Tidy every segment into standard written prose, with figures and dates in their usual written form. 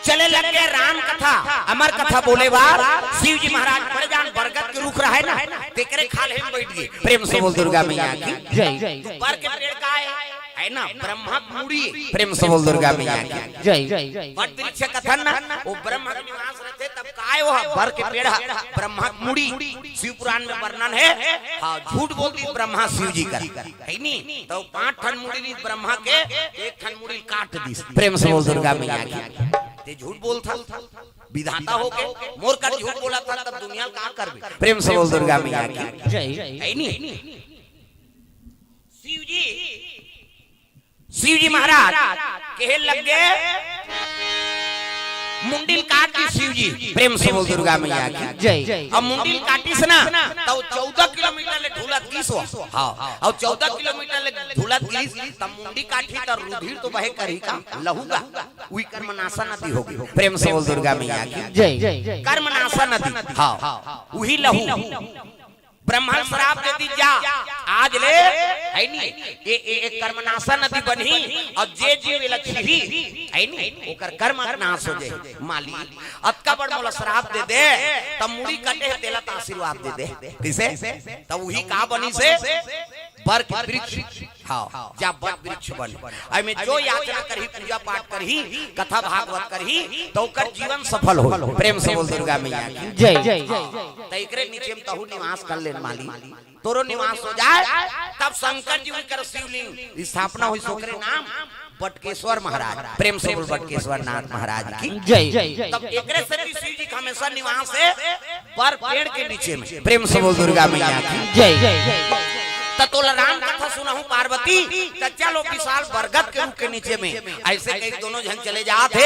चले लगे राम कथा अमर कथा बोले बार शिव जी महाराज बड़े जान बरगद के रुख रहा है ना तेकरे खाल में बैठ गए। प्रेम से बोल दुर्गा मैया की जय। बर के पेड़ का है ना ब्रह्मा मुड़ी। प्रेम से बोल दुर्गा मैया की जय। वट वृक्ष कथन ना वो ब्रह्मा के निवास रहते तब काय वो बर के पेड़ ब्रह्मा मुड़ी। शिव पुराण में वर्णन है। हाँ झूठ बोलती ब्रह्मा शिव जी कर है नी तो 5 ठन मुड़ी ब्रह्मा के 1 ठन मुड़ी काट दी। प्रेम से बोल दुर्गा मैया की ते झूठ बोलता विधाता हो के मोर कर झूठ बोला था तब दुनिया का करबे। प्रेम से बोल दुर्गा मैया की जय। है नी शिव जी महाराज कहे लग गए मुंडिल काट दी शिव जी। प्रेम से बोल दुर्गा मैया की जय। अब मुंडिल काटी से ना तो 14 किलोमीटर ले ढूलत गिस हो। हाँ और 14 किलोमीटर ले ढूलत गिस तब मुंडी काटी तो रुधिर तो बहे करी का लहूगा उही कर्मनाशा नदी होगी। प्रेम से बोल दुर्गा मैया की जय। कर्मनाशा नदी हाँ उही लहू ब्रह्मा श्राप दे दी जा आज ले है नी एक कर्मनाशा नदी बनी और जे जीव लछरी है नी ओकर कर्म नाश हो जाए माली अतका बड़ मोला श्राप दे दे तब मुड़ी कटे तेला त आशीर्वाद दे दे किसे तब वही का बनी से बर के वृक्ष। हाँ जब बर वृक्ष बन आई में जो याचना करही पूजा पाठ करही कथा भागवत करही तो ओकर जीवन सफल हो। प्रेम से बोल दुर्गा मैया की जय। त एकरे नीचे में तहु निवास कर ले माली तोरो निवास हो जाए तब शंकर जी कर शिवलिंग स्थापना हुई सोकरे नाम बटकेश्वर महाराज। प्रेम से बोल बटकेश्वर नाथ महाराज की जय। तब एकरे से शिव जी का हमेशा निवास है पर पेड़ के नीचे में। प्रेम से बोल दुर्गा मैया की जय। तोला राम कथा सुना हूँ पार्वती चलो विशाल बरगद के रुख के नीचे में ऐसे कई दोनों जन चले जाते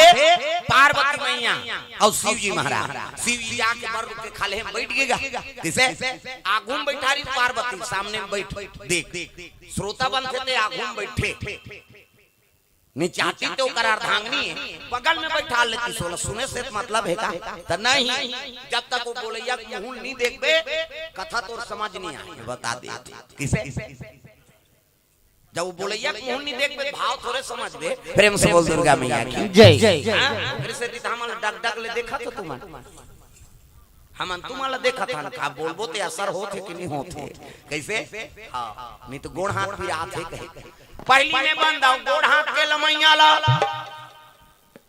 पार्वती मैया और शिव जी महाराज। शिव जी जाके बरगद के खाले में बैठ गएगा किसे आगू में बैठा रही पार्वती सामने में बैठ देख श्रोता बन थे आगू में बैठे नहीं चाहती तो कर अर्धांगनी है बगल में बैठा लेती सोलह सुने से मतलब है का तो नहीं जब तक वो बोलैया मुंह नहीं देखबे कथा तो समझ नहीं आए बता दे किसे जब वो बोलैया मुंह नहीं देखबे भाव थोड़े समझ दे। प्रेम से बोल दुर्गा मैया की जय। फिर से हमन डग डग ले देखा तो तुम हमन तुम्हारा देखा था का बोलबो ते असर होते कि नहीं होते कैसे हां नहीं तो गोड़ हाथ भी आते कहे पहली में बंदाऊ गोड़ हाथ के लमैया ला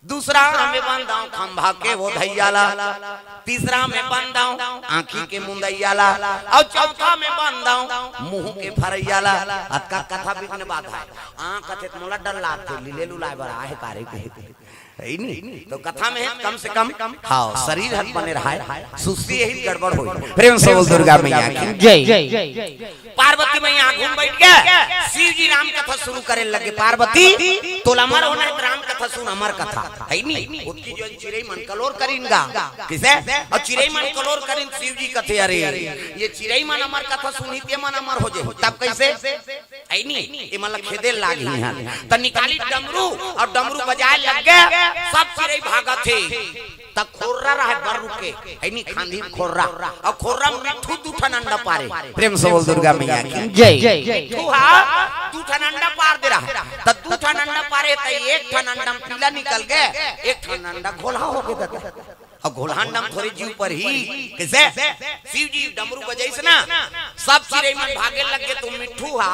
दूसरा में बंदाऊ खंभा के वो धैया ला तीसरा में बंदाऊ आंखी के मुंदैया ला और चौथा में बंदाऊ मुंह के फरैया ला अतका कथा बिकने बात है आंख कथे मोला डर लाते लीले लुलाए बड़ा है कारे के है नहीं तो कथा में कम से कम हाँ शरीर हथ बने रहा है सुस्ती यही गड़बड़ हो। प्रेम से बोल दुर्गा मैया की जय। पार्वती मैया घूम बैठ गया शिव जी राम कथा शुरू करे लगे पार्वती तो अमर होना राम कथा सुन अमर कथा है नहीं उसकी जो चिड़ै मन कलोर करीनगा किसे और चिड़ै मन कलोर करीन शिव जी कथे अरे ये चिड़ै मन अमर कथा सुनी ते मन अमर हो जाए तब कैसे है नहीं ये मतलब खेदे लागी यहां त निकाली डमरू और डमरू बजाए लग गए सब चिड़ै भागा थे तब खोर्रा रहा बर्रू के है नहीं खांधी खोर्रा और खोर्रा मिठू दूठन अंडा पारे। प्रेम से बोल दुर्गा मैया की जय। तू ठन अंडा पार दे रहा तब तू ठन अंडा पारे तो एक ठन अंडा पीला निकल गए एक ठन अंडा घोला हो गया और घोलहान डम थोड़े जीव पर ही कैसे शिव जी डमरू बजाइस ना सब चिड़ै मन भागे लग गए तो मिठू हा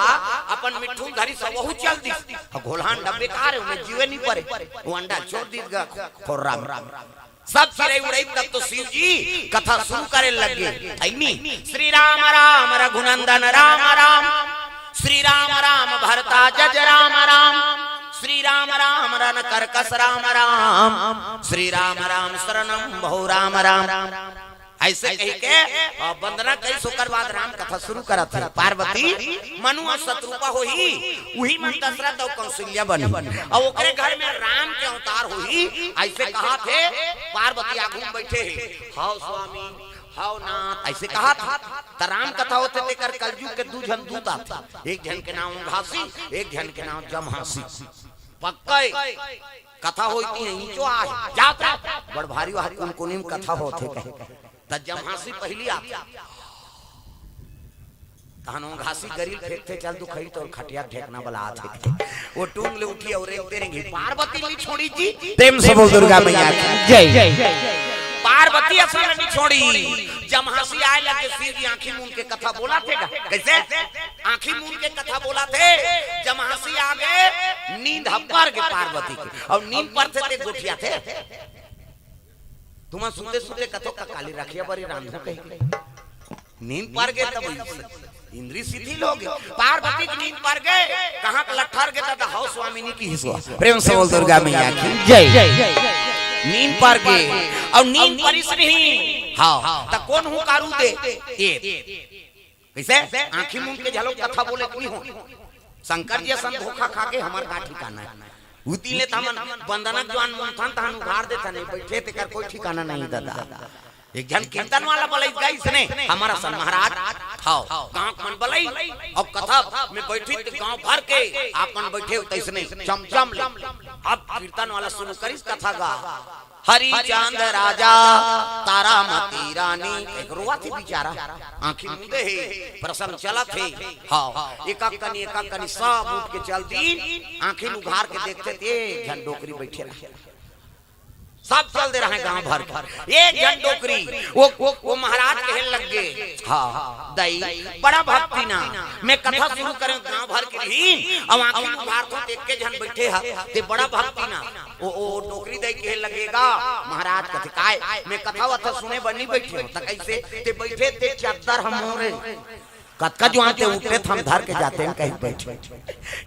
अपन मिठू धरी सब वहु चल दी और घोलहान डम बेकार है उन्हें जीवे नहीं पड़े वो अंडा छोड़ दी खोर्रा सब चिड़ै उड़ाई तब तो शिव जी कथा शुरू करे लगे ऐनी श्री राम राम रघुनंदन राम राम श्री राम राम भरता जज राम राम श्री राम राम रन करकस राम राम श्री राम राम शरणम बहु राम राम ऐसे कह के वंदना कई सोकर बाद राम कथा शुरू करा था। पार्वती मनु और शत्रुपा होही वही मन दशरथ और कौशल्या बनी और ओकरे घर में राम के अवतार होही ऐसे कहा थे पार्वती आगू में बैठे हाउ स्वामी हाउ नाथ ऐसे कहा था त राम कथा होते तेकर कलयुग के दू जन दूत आते एक जन के नाम घासी एक जन के नाम जमहासी पक्का कथा होती है जो आ जाता बड़ भारी वाली कुनकुनी कथा होते कहे त जमहासी पहली आती तानो घासी गरील फेंकते चल तू खड़ी तो खटिया ठेकना वाला आते वो टूंग ले उठी और एक तेरे पार्वती नहीं छोड़ी जी। प्रेम से बोल दुर्गा मैया की जय। पार्वती असल नहीं छोड़ी। जब हंसी आए लगे शिव जी आंखी मूंद के कथा बोला थे। कैसे आंखी मूंद के कथा बोला थे? जब हंसी आ गए नींद हब्बर के पार्वती की और नींद पर थे गोठिया थे। तुम सुनते सुनते कथो का काली रखिया बड़ी रांधना कही नींद पर गए तब इंद्री शिथिल हो गई। पार्वती की नींद पर गए कहां का लट्ठर गए दादा हाउ स्वामिनी की हिस्सा। प्रेम से बोल दुर्गा मैया की जय। नींद पर गए और नींद परिस नहीं। हां त कौन हूं कारू दे ए कैसे आंखी मूंद के झलो कथा बोले कोई हो। शंकर जी सन धोखा खा के हमार का ठिकाना है उती ले तमन बंदनक जवान मन थान उघार देता नहीं बैठे ते कर कोई ठिकाना नहीं दादा। एक जन कीर्तन वाला बोले गई इसने हमारा सन महाराज हां गांव मन बोले अब कथा में बैठी तो गांव भर के आपन बैठे तैसने चमचम ले। अब कीर्तन वाला सुन कर इस कथा गा हरि चांद राजा तारामती रानी एक रोआ थी बेचारा आंखी मूंदे है प्रसन्न चला थे। हां एक कनी सब उठ के चलती आंखें उघार के देखते थे जन डोकरी बैठे रहे सब चल दे रहे गांव भर के एक जन डोकरी वो महाराज कहने लग गए हां दई बड़ा भक्ति ना मैं कथा शुरू करें गांव भर के ही अब आंखें उघार तो देख के जन बैठे है ते बड़ा भक्ति ना ओ डोकरी दई कहने लगेगा महाराज कथे काय मैं कथा वथा सुने बनी बैठे हो त कैसे ते बैठे ते चादर हम मोरे कतका जो आते उठे हम धर के जाते हैं कहीं बैठे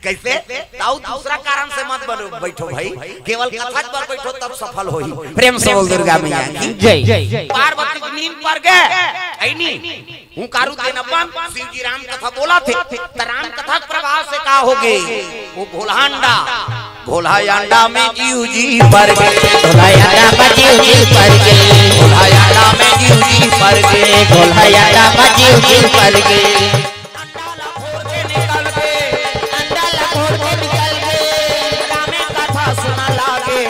कैसे ताऊ दूसरा कारण से मत बनो बैठो भाई केवल कथा पर बैठो तब सफल होई। प्रेम से बोल दुर्गा मैया की जय। पार्वती की नींद पर गए ऐनी हूं कारू देन अपन शिव जी राम कथा बोला थे त राम कथा के प्रभाव से का होगे वो भोलांडा भोलायांडा में जीव जी पर गए भोलायांडा में जीव जी पर गए भोलायांडा में जीव जी पर गए भोलायांडा में जीव जी पर गए अंडाला फोड़ के निकल गए अंडाला फोड़ के निकल गए राम कथा सुना लागे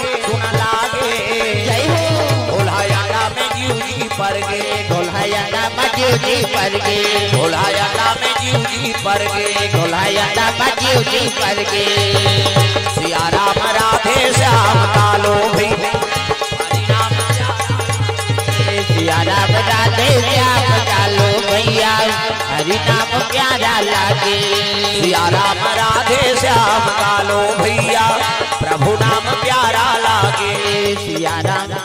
जय हो भोलायांडा में जीव जी पर गए भोलायांडा में जीव जी पर गए भोलायांडा में जीव जी पर गए भोलायांडा में जीव जी पर गए। सिया राम राधे श्याम कालो भी सिया राम राधे श्याम कालो भैया हरि नाम प्यारा लागे सिया राम राधे श्याम कालो भैया प्रभु नाम प्यारा लागे सिया राम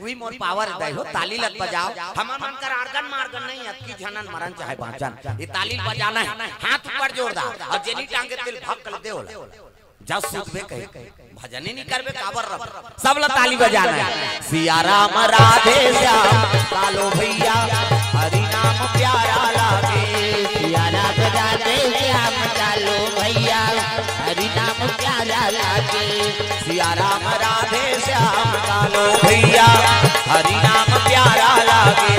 वही मोर पावर दे हो ताली लग बजाओ हमार मन कर आर्गन मार्गन नहीं अक्की झनन मरन चाहे भाचन ये ताली बजाना है हाथ ऊपर जोरदार और जेनी टांगे तिल भक कर दे होला जब सुबह कहे भजन ही नहीं करबे काबर रब सब ला ताली बजाना है। सिया राम राधे श्याम कालो भैया हरि नाम प्यारा लागे सिया राम राधे श्याम कालो भैया हरि नाम प्यारा लागे सिया राम राधे श्याम कालो भैया हरि नाम प्यारा लागे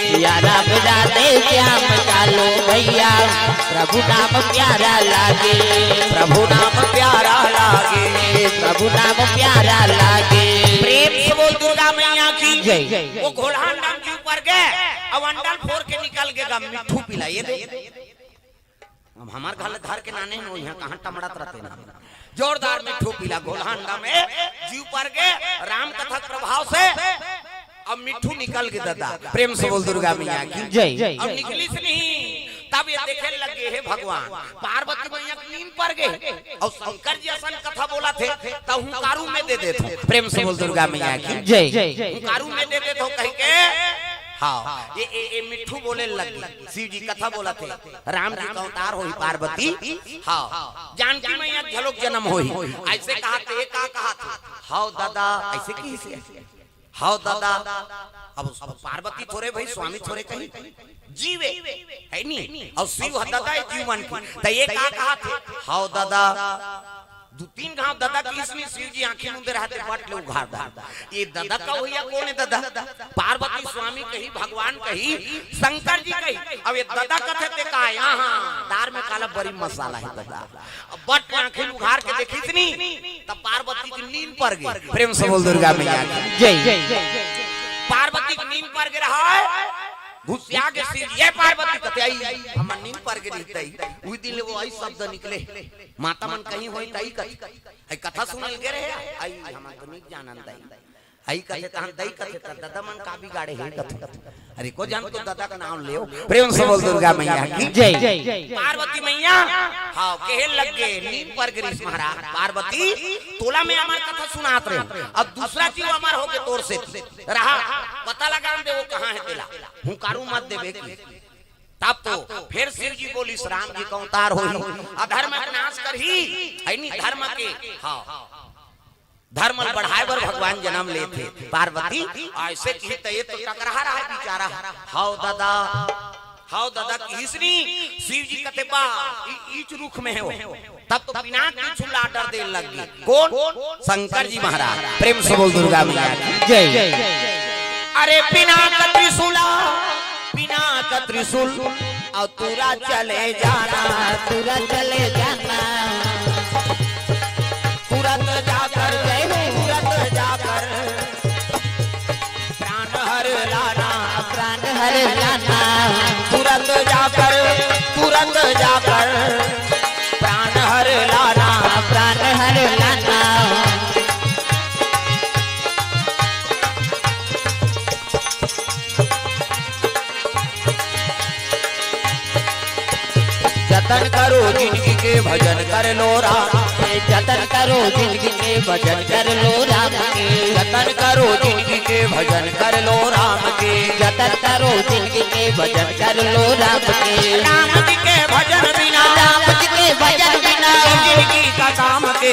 सिया राम राधे श्याम कालो भैया प्रभु नाम प्यारा लागे प्रभु नाम प्यारा लागे प्रभु नाम प्यारा लागे। प्रेम से बोल दुर्गा मैया की जय। वो घोड़ान नाम के ऊपर गए अब अंडल फोड़ के निकल गया मिठू पिलाइए दे अब हमार घर धर के नाने हो यहाँ कहाँ टमड़त रहते ना जोरदार मिठू पिला घोड़ांडा में जीव पर गए राम कथा प्रभाव से अब मिठू निकल के दादा। प्रेम से बोल दुर्गा मैया की जय। अब निकली से नहीं तब ये देखे लगे है भगवान पार्वती मैया नींद पर गए और शंकर जी असन कथा बोला थे तब हुंकारू में दे देते। प्रेम से बोल दुर्गा मैया की जय। हुंकारू में दे देते कह के हाँ ये मिठू बोले लगी शिव जी कथा बोला थे राम जी का अवतार होई पार्वती हाँ जानकी मैया झलोक जन्म होई ऐसे कहा थे का कहा था हाउ दादा ऐसे की हाउ दादा अब पार्वती थोड़े भाई स्वामी थोड़े कहीं जीवे है नहीं और शिव दादा जीवन की तो ये कहा थे हाउ दादा दो तीन गांव दादा की इसमें शिव जी आंखें मुंदे रहते बट ले उघार दा ये दादा का हुआ कौन है दादा पार्वती स्वामी कही भगवान कही शंकर जी कही अब ये दादा कथे ते का यहां दार में काला बड़ी मसाला है दादा बट आंखें उघार के देखी इतनी तब पार्वती की नींद पर गई। प्रेम से बोल दुर्गा मैया की जय। पार्वती की नींद पर गिर रहा है घुसिया के शिव ये पार्वती कहते आई हम नींद पर के रहतई उई दिन वो आई शब्द निकले माता मन कहीं होई तई आई कथा सुनल के रहे आई हम तो नहीं जानन तई आई कथे तहन दई कथे दादा मन का बिगाड़े है कथे अरे को जान तो दादा का नाम लेओ प्रेम से बोल दुर्गा मैया की जय पार्वती मैया हां कहे लग गए नींद पर गिरीश महाराज पार्वती तोला में हमार कथा सुनात रहे अब दूसरा चीज हमार हो के तोर से रहा पता लगा दे वो कहां है तेला हुंकारू मत देबे की तब तो फिर शिव जी बोली राम जी का अवतार होई अधर्म का नाश करही है नी धर्म के हां धर्म बढ़ाए बर भगवान जन्म लेते पार्वती ऐसे की तो ये तो टकरा रहा है बेचारा हाउ दादा किसनी शिव जी कहते बा ईच रुख में है वो तब तो बिना चूल्हा डर दे लग गई कौन शंकर जी महाराज प्रेम से बोल दुर्गा मैया जय अरे बिना त्रिशूल और तुरा चले जाना तुरंत जाकर प्राण हर लाना तुरंत जाकर प्राण हर लाना जतन करो जिंदगी के भजन कर लो राम जतन करो जिंदगी के भजन कर लो राम के जतन करो जिंदगी के भजन कर लो राम के जतन करो जिंदगी के भजन कर लो राम के राम जी के भजन बिना जिंदगी का काम के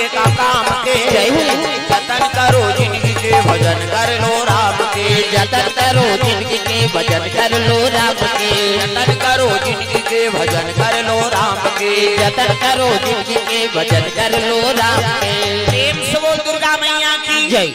जतन करो जिंदगी के भजन कर लो राम के जतन करो जिंदगी के भजन कर लो राम के जतन करो जिंदगी के भजन कर लो राम के जतन करो जिंदगी के भजन कर लो राम के प्रेम से बोल दुर्गा मैया की जय।